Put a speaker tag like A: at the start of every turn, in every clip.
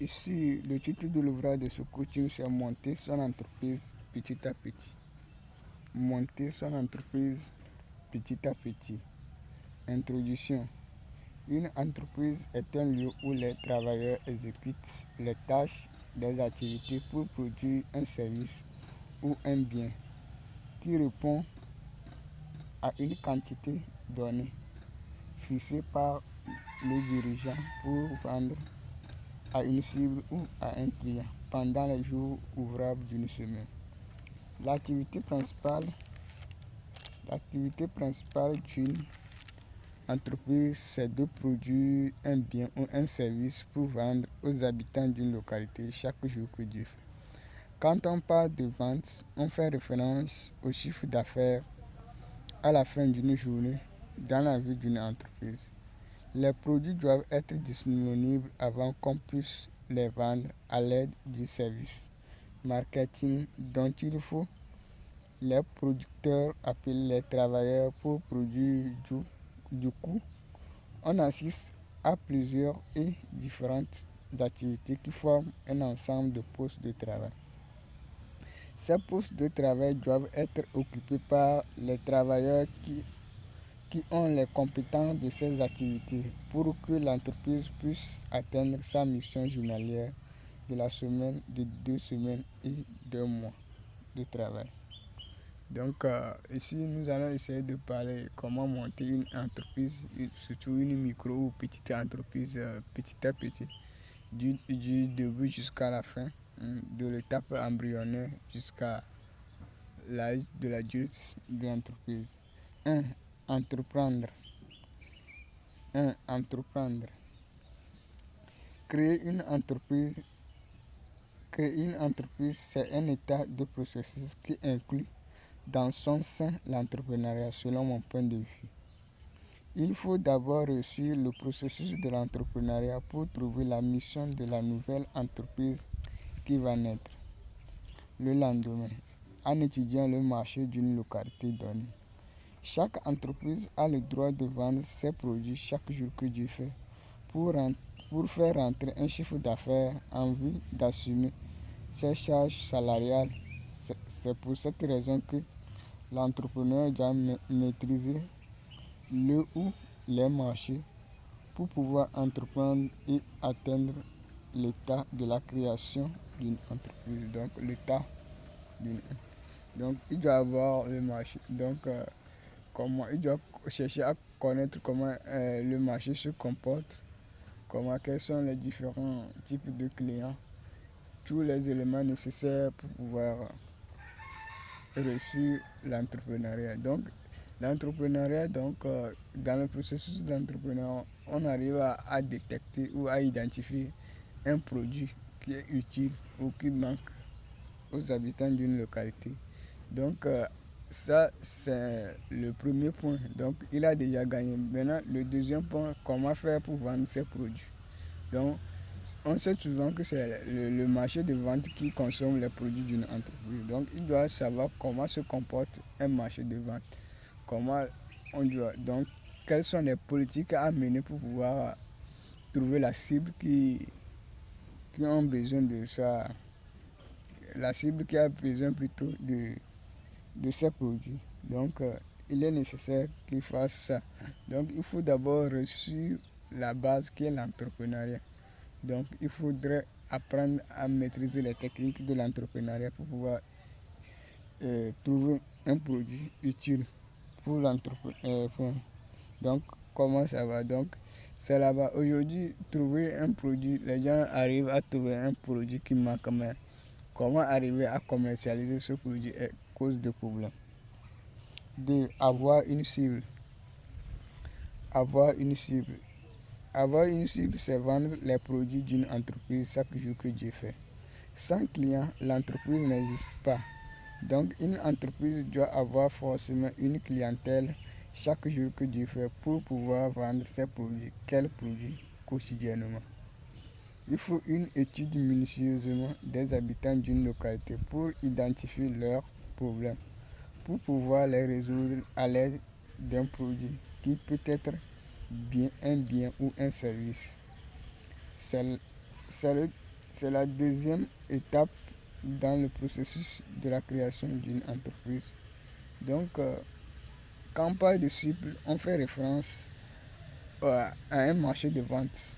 A: Ici, le titre de l'ouvrage de ce coaching, c'est monter son entreprise petit à petit. Monter son entreprise petit à petit. Introduction. Une entreprise est un lieu où les travailleurs exécutent les tâches des activités pour produire un service ou un bien qui répond à une quantité donnée, fixée par le dirigeant pour vendre à une cible ou à un client pendant les jours ouvrables d'une semaine. L'activité principale d'une entreprise, c'est de produire un bien ou un service pour vendre aux habitants d'une localité chaque jour que Dieu fait. Quand on parle de vente, on fait référence au chiffre d'affaires à la fin d'une journée dans la vie d'une entreprise. Les produits doivent être disponibles avant qu'on puisse les vendre à l'aide du service marketing dont il faut les producteurs appellent les travailleurs pour produire. Du coup, on assiste à plusieurs et différentes activités qui forment un ensemble de postes de travail. Ces postes de travail doivent être occupés par les travailleurs qui ont les compétences de ces activités pour que l'entreprise puisse atteindre sa mission journalière de la semaine, de 2 semaines et 2 mois de travail. Donc ici, nous allons essayer de parler comment monter une entreprise, surtout une micro ou petite entreprise petit à petit, du début jusqu'à la fin, de l'étape embryonnaire jusqu'à l'âge de l'adulte de l'entreprise. 1. Entreprendre. 1. Entreprendre. Créer une entreprise. Créer une entreprise, c'est un état de processus qui inclut dans son sein l'entrepreneuriat selon mon point de vue. Il faut d'abord réussir le processus de l'entrepreneuriat pour trouver la mission de la nouvelle entreprise qui va naître le lendemain en étudiant le marché d'une localité donnée. Chaque entreprise a le droit de vendre ses produits chaque jour que Dieu fait pour faire rentrer un chiffre d'affaires en vue d'assumer ses charges salariales. C'est pour cette raison que l'entrepreneur doit maîtriser le ou les marchés pour pouvoir entreprendre et atteindre l'état de la création d'une entreprise. Donc, l'état d'une. Donc, il doit avoir le marché. Donc, il doit chercher à connaître comment le marché se comporte, quels sont les différents types de clients, tous les éléments nécessaires pour pouvoir réussir l'entrepreneuriat. Donc, l'entrepreneuriat, dans le processus d'entrepreneuriat, on arrive à détecter ou à identifier un produit qui est utile ou qui manque aux habitants d'une localité. Donc, ça, c'est le premier point. Donc, il a déjà gagné. Maintenant, le deuxième point, comment faire pour vendre ses produits. Donc, on sait souvent que c'est le marché de vente qui consomme les produits d'une entreprise. Donc, il doit savoir comment se comporte un marché de vente. Comment on doit. Donc, quelles sont les politiques à mener pour pouvoir trouver la cible qui ont besoin de ça. La cible qui a besoin plutôt de ces produits. Donc, il est nécessaire qu'il fasse ça. Donc, il faut d'abord réussir la base qui est l'entrepreneuriat. Donc, il faudrait apprendre à maîtriser les techniques de l'entrepreneuriat pour pouvoir trouver un produit utile pour l'entrepreneur. Donc, comment ça va? Donc, c'est là-bas. Aujourd'hui, trouver un produit, les gens arrivent à trouver un produit qui manque, mais comment arriver à commercialiser ce produit est cause de problème. 2. Avoir une cible. Avoir une cible. Avoir une cible, c'est vendre les produits d'une entreprise chaque jour que Dieu fait. Sans client, l'entreprise n'existe pas. Donc, une entreprise doit avoir forcément une clientèle chaque jour que Dieu fait pour pouvoir vendre ses produits. Quels produits quotidiennement? Il faut une étude minutieusement des habitants d'une localité pour identifier leurs problèmes, pour pouvoir les résoudre à l'aide d'un produit qui peut être un bien ou un service. C'est C'est la deuxième étape dans le processus de la création d'une entreprise. Donc, quand on parle de cible, on fait référence à un marché de vente.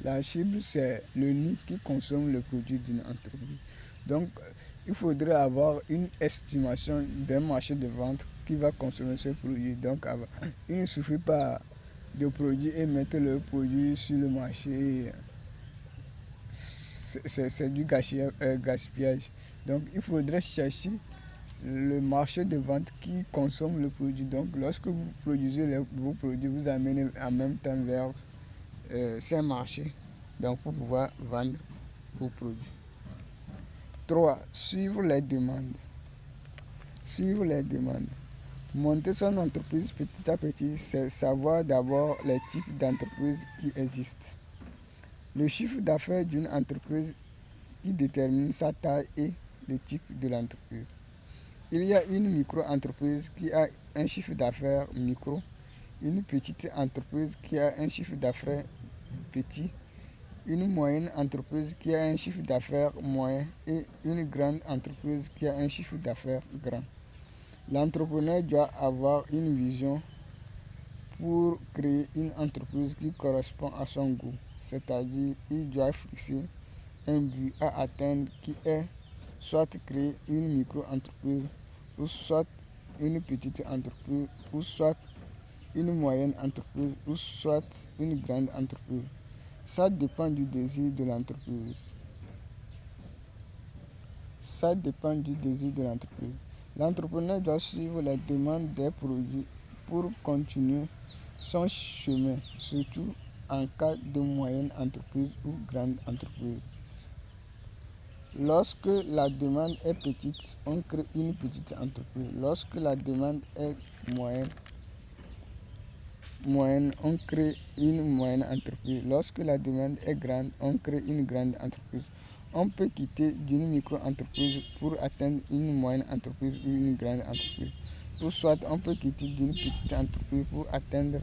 A: La cible, c'est le nid qui consomme le produit d'une entreprise. Donc, il faudrait avoir une estimation d'un marché de vente qui va consommer ce produit. Donc, il ne suffit pas de produire et mettre le produit sur le marché. C'est du gaspillage. Donc, il faudrait chercher le marché de vente qui consomme le produit. Donc, lorsque vous produisez vos produits, vous amenez en même temps vers ces marchés. Donc, pour pouvoir vendre vos produits. 3. Suivre les demandes. Suivre les demandes. Monter son entreprise petit à petit, c'est savoir d'abord les types d'entreprises qui existent. Le chiffre d'affaires d'une entreprise qui détermine sa taille et le type de l'entreprise. Il y a une micro-entreprise qui a un chiffre d'affaires micro, une petite entreprise qui a un chiffre d'affaires petit, une moyenne entreprise qui a un chiffre d'affaires moyen et une grande entreprise qui a un chiffre d'affaires grand. L'entrepreneur doit avoir une vision pour créer une entreprise qui correspond à son goût, c'est-à-dire il doit fixer un but à atteindre qui est soit créer une micro-entreprise, ou soit une petite entreprise, ou soit une moyenne entreprise, ou soit une grande entreprise. Ça dépend du désir de l'entreprise. Ça dépend du désir de l'entreprise. L'entrepreneur doit suivre les demandes des produits pour continuer son chemin, surtout en cas de moyenne entreprise ou grande entreprise. Lorsque la demande est petite, on crée une petite entreprise. Lorsque la demande est moyenne, on crée une moyenne entreprise. Lorsque la demande est grande, on crée une grande entreprise. On peut quitter d'une micro-entreprise pour atteindre une moyenne entreprise ou une grande entreprise. Ou soit on peut quitter d'une petite entreprise pour atteindre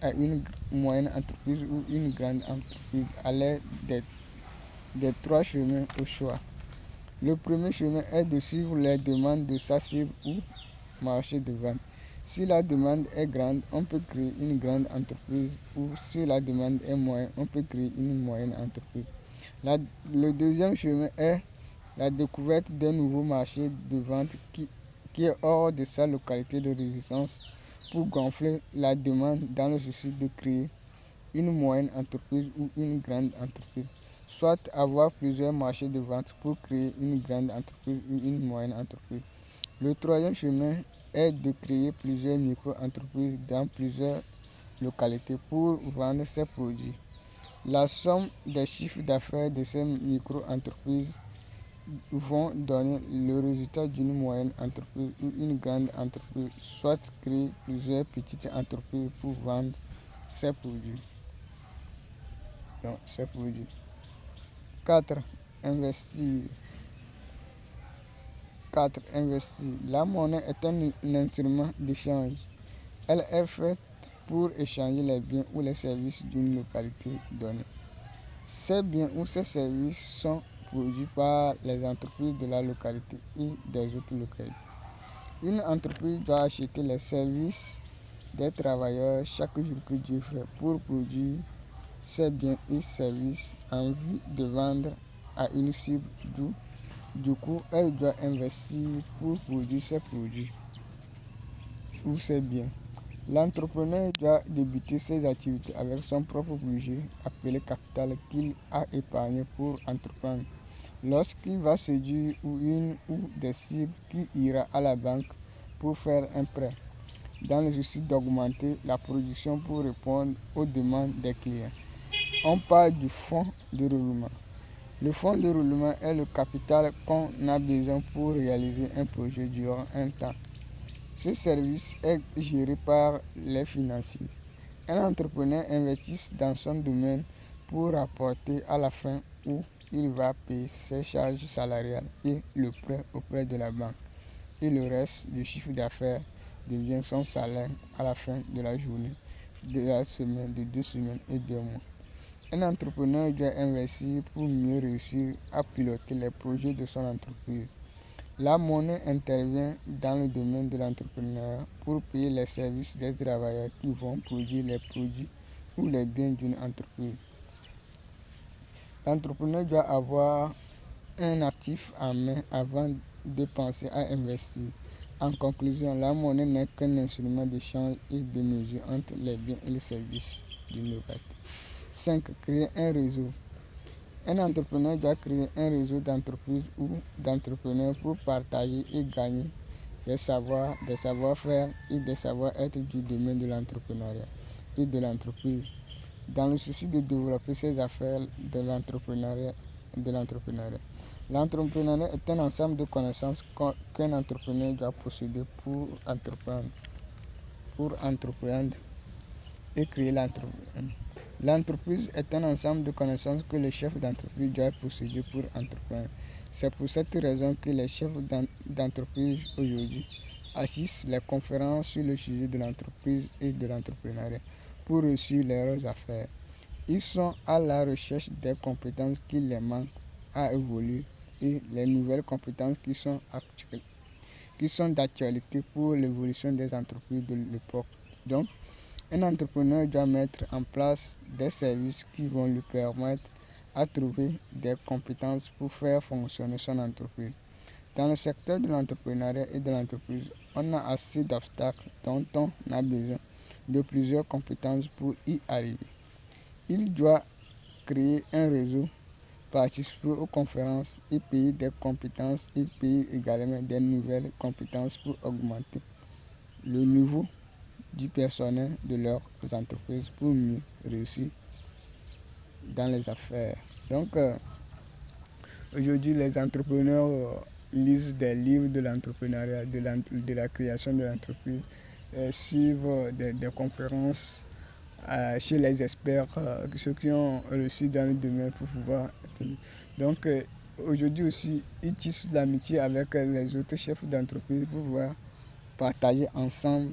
A: à une moyenne entreprise ou une grande entreprise à l'aide des 3 chemins au choix. Le premier chemin est de suivre les demandes de sa cible ou marché de vente. Si la demande est grande, on peut créer une grande entreprise, ou si la demande est moyenne, on peut créer une moyenne entreprise. Le deuxième chemin est la découverte d'un nouveau marché de vente qui est hors de sa localité de résidence pour gonfler la demande dans le souci de créer une moyenne entreprise ou une grande entreprise. Soit avoir plusieurs marchés de vente pour créer une grande entreprise ou une moyenne entreprise. Le troisième chemin est de créer plusieurs micro-entreprises dans plusieurs localités pour vendre ses produits. La somme des chiffres d'affaires de ces micro-entreprises vont donner le résultat d'une moyenne entreprise ou une grande entreprise, soit créer plusieurs petites entreprises pour vendre ses produits. 4. Investir. 4. Investir. La monnaie est un instrument d'échange. Elle est faite pour échanger les biens ou les services d'une localité donnée. Ces biens ou ces services sont produits par les entreprises de la localité et des autres localités. Une entreprise doit acheter les services des travailleurs chaque jour que Dieu fait pour produire ses biens et services en vue de vendre à une cible. Du coup, elle doit investir pour produire ses produits ou ses biens. L'entrepreneur doit débuter ses activités avec son propre budget, appelé capital, qu'il a épargné pour entreprendre. Lorsqu'il va séduire une ou des cibles, qui ira à la banque pour faire un prêt, dans le souci d'augmenter la production pour répondre aux demandes des clients. On parle du fonds de roulement. Le fonds de roulement est le capital qu'on a besoin pour réaliser un projet durant un temps. Ce service est géré par les financiers. Un entrepreneur investit dans son domaine pour rapporter à la fin où il va payer ses charges salariales et le prêt auprès de la banque. Et le reste du chiffre d'affaires devient son salaire à la fin de la journée, de la semaine, de 2 semaines et 2 mois. Un entrepreneur doit investir pour mieux réussir à piloter les projets de son entreprise. La monnaie intervient dans le domaine de l'entrepreneuriat pour payer les services des travailleurs qui vont produire les produits ou les biens d'une entreprise. L'entrepreneur doit avoir un actif en main avant de penser à investir. En conclusion, la monnaie n'est qu'un instrument d'échange et de mesure entre les biens et les services d'une localité. 5. Créer un réseau. Un entrepreneur doit créer un réseau d'entreprises ou d'entrepreneurs pour partager et gagner des savoirs, des savoir-faire et des savoir-être du domaine de l'entrepreneuriat et de l'entreprise, dans le souci de développer ses affaires de l'entrepreneuriat. L'entrepreneuriat est un ensemble de connaissances qu'un entrepreneur doit posséder pour entreprendre et créer l'entreprise. L'entreprise est un ensemble de connaissances que le chef d'entreprise doit posséder pour entreprendre. C'est pour cette raison que les chefs d'entreprise aujourd'hui assistent les conférences sur le sujet de l'entreprise et de l'entrepreneuriat pour réussir leurs affaires. Ils sont à la recherche des compétences qui les manquent à évoluer et les nouvelles compétences qui sont d'actualité pour l'évolution des entreprises de l'époque. Donc, un entrepreneur doit mettre en place des services qui vont lui permettre de trouver des compétences pour faire fonctionner son entreprise. Dans le secteur de l'entrepreneuriat et de l'entreprise, on a assez d'obstacles dont on a besoin de plusieurs compétences pour y arriver. Il doit créer un réseau, participer aux conférences et payer des compétences et payer également des nouvelles compétences pour augmenter le niveau du personnel de leurs entreprises pour mieux réussir dans les affaires. Donc, aujourd'hui, les entrepreneurs lisent des livres de l'entrepreneuriat, de la création de l'entreprise, suivent des conférences chez les experts, ceux qui ont réussi dans le domaine pour pouvoir. Donc, aujourd'hui aussi, ils tissent l'amitié avec les autres chefs d'entreprise pour pouvoir partager ensemble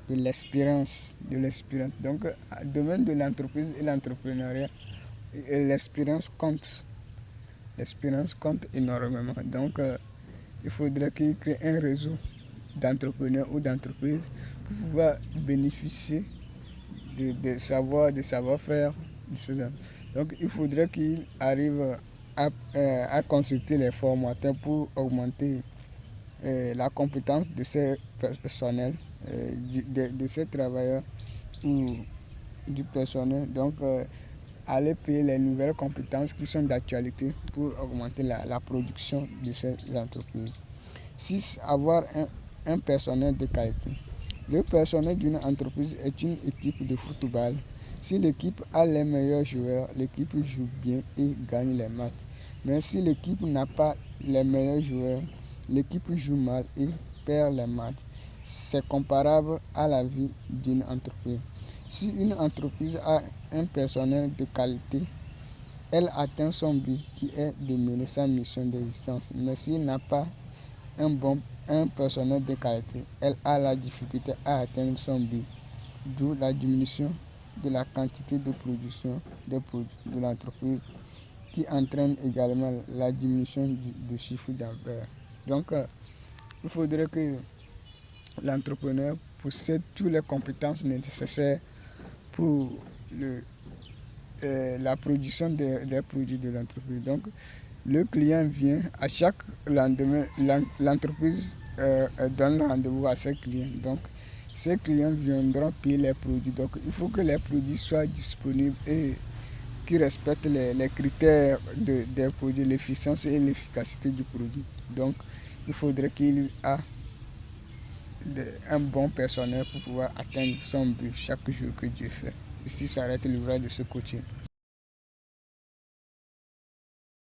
A: de l'expérience. Donc, le domaine de l'entreprise et l'entrepreneuriat, l'expérience compte. L'expérience compte énormément. Donc, il faudrait qu'ils créent un réseau d'entrepreneurs ou d'entreprises pour pouvoir bénéficier de savoir-faire. Donc, il faudrait qu'ils arrivent à consulter les formateurs pour augmenter la compétence de ces personnels, de ces travailleurs ou du personnel. Donc, aller payer les nouvelles compétences qui sont d'actualité pour augmenter la production de ces entreprises. 6. Avoir un personnel de qualité. Le personnel d'une entreprise est une équipe de football. Si l'équipe a les meilleurs joueurs, l'équipe joue bien et gagne les matchs. Mais si l'équipe n'a pas les meilleurs joueurs, l'équipe joue mal et perd les matchs. C'est comparable à la vie d'une entreprise. Si une entreprise a un personnel de qualité, elle atteint son but qui est de mener sa mission d'existence. Mais s'il n'a pas un personnel de qualité, elle a la difficulté à atteindre son but, d'où la diminution de la quantité de production des produits de l'entreprise qui entraîne également la diminution du chiffre d'affaires. Donc, il faudrait que l'entrepreneur possède toutes les compétences nécessaires pour la production des produits de l'entreprise. Donc, le client vient à chaque lendemain, l'entreprise donne rendez-vous à ses clients. Donc, ces clients viendront payer les produits. Donc, il faut que les produits soient disponibles et qui respectent les critères des produits, l'efficience et l'efficacité du produit. Donc, il faudrait qu'il ait un bon personnel pour pouvoir atteindre son but chaque jour que Dieu fait. Ici s'arrête l'ouvrage de ce coaching.